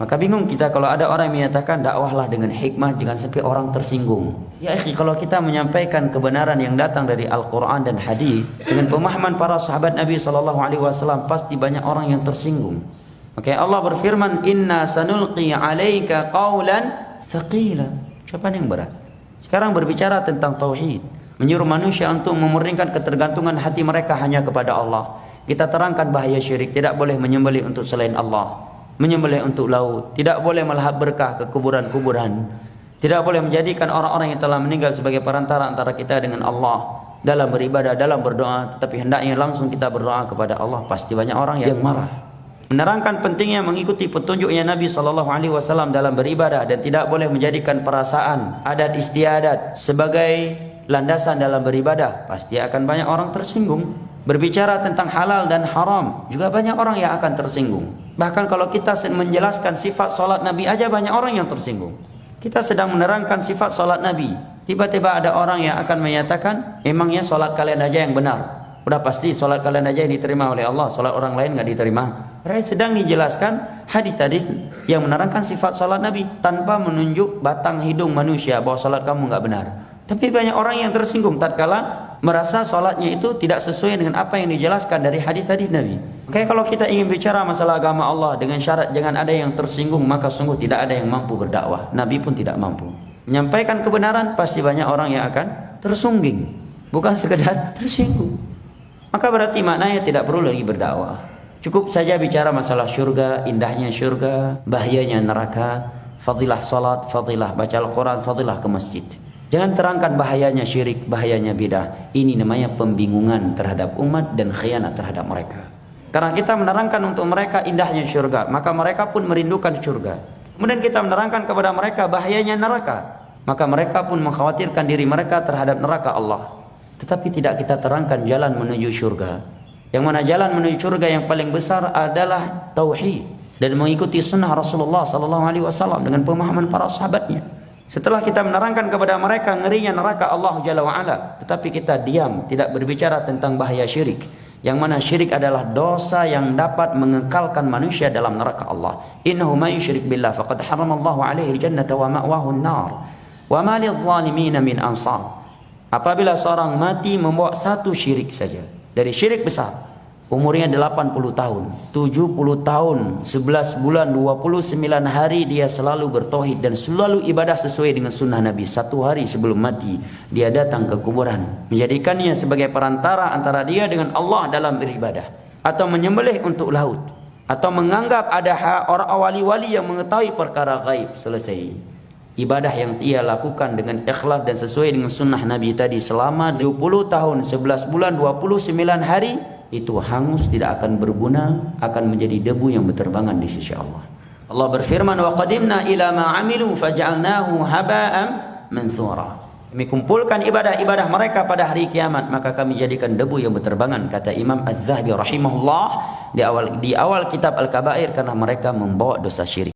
Maka bingung kita kalau ada orang yang menyatakan dakwahlah dengan hikmah, jangan sampai orang tersinggung. Ya akhi, kalau kita menyampaikan kebenaran yang datang dari Al-Quran dan hadis dengan pemahaman para sahabat Nabi SAW, pasti banyak orang yang tersinggung. Maka Allah berfirman, Inna sanulqi alaika qawlan thaqila. Siapa yang berat? Sekarang berbicara tentang tauhid, menyuruh manusia untuk memurnikan ketergantungan hati mereka hanya kepada Allah. Kita terangkan bahaya syirik, tidak boleh menyembelih untuk selain Allah, menyembelih untuk laut, tidak boleh melahap berkah ke kuburan-kuburan, tidak boleh menjadikan orang-orang yang telah meninggal sebagai perantara antara kita dengan Allah dalam beribadah, dalam berdoa. Tetapi hendaknya langsung kita berdoa kepada Allah. Pasti banyak orang yang marah. Menerangkan pentingnya mengikuti petunjuknya Nabi SAW dalam beribadah, dan tidak boleh menjadikan perasaan, adat istiadat sebagai landasan dalam beribadah. Pasti akan banyak orang tersinggung. Berbicara tentang halal dan haram, juga banyak orang yang akan tersinggung. Bahkan kalau kita menjelaskan sifat solat Nabi aja, banyak orang yang tersinggung. Kita sedang menerangkan sifat solat Nabi, tiba-tiba ada orang yang akan menyatakan, emangnya solat kalian aja yang benar? Udah pasti solat kalian aja yang diterima oleh Allah, solat orang lain nggak diterima. Sedang dijelaskan hadis-hadis yang menerangkan sifat solat Nabi tanpa menunjuk batang hidung manusia bahwa solat kamu nggak benar. Tapi banyak orang yang tersinggung tatkala merasa sholatnya itu tidak sesuai dengan apa yang dijelaskan dari hadis-hadis Nabi. Oke, kalau kita ingin bicara masalah agama Allah dengan syarat jangan ada yang tersinggung, maka sungguh tidak ada yang mampu berdakwah. Nabi pun tidak mampu menyampaikan kebenaran. Pasti banyak orang yang akan tersungging, bukan sekedar tersinggung. Maka berarti maknanya tidak perlu lagi berdakwah. Cukup saja bicara masalah syurga, indahnya syurga, bahayanya neraka, fadilah salat, fadilah baca Al-Quran, fadilah ke masjid. Jangan terangkan bahayanya syirik, bahayanya bidah. Ini namanya pembingungan terhadap umat dan khianat terhadap mereka. Karena kita menerangkan untuk mereka indahnya syurga, maka mereka pun merindukan syurga. Kemudian kita menerangkan kepada mereka bahayanya neraka, maka mereka pun mengkhawatirkan diri mereka terhadap neraka Allah. Tetapi tidak kita terangkan jalan menuju syurga. Yang mana jalan menuju syurga yang paling besar adalah tauhid dan mengikuti sunnah Rasulullah SAW dengan pemahaman para sahabatnya. Setelah kita menerangkan kepada mereka ngerinya neraka Allah Jalla wa'ala, tetapi kita diam, tidak berbicara tentang bahaya syirik, yang mana syirik adalah dosa yang dapat mengekalkan manusia dalam neraka Allah. Innahu may yusyrik billah faqad haramallahu alaihi jannata wa ma'wahu an-nar wa ma lidh-dhalimin min ansar. Apabila seorang mati membawa satu syirik saja dari syirik besar, umurnya 80 tahun, 70 tahun, 11 bulan, 29 hari dia selalu bertauhid dan selalu ibadah sesuai dengan sunnah Nabi. Satu hari sebelum mati dia datang ke kuburan, menjadikannya sebagai perantara antara dia dengan Allah dalam beribadah, atau menyembelih untuk laut, atau menganggap ada orang wali-wali yang mengetahui perkara gaib. Selesai. Ibadah yang dia lakukan dengan ikhlas dan sesuai dengan sunnah Nabi tadi selama 20 tahun, 11 bulan, 29 hari, itu hangus, tidak akan berguna, akan menjadi debu yang berterbangan di sisi Allah. Allah berfirman, wa qadimna ila ma amilu faj'alnahu haba'an mansura. Kami kumpulkan ibadah-ibadah mereka pada hari kiamat, maka kami jadikan debu yang berterbangan, kata Imam Az-Zahabi rahimahullah di awal kitab Al-Kabair, karena mereka membawa dosa syirik.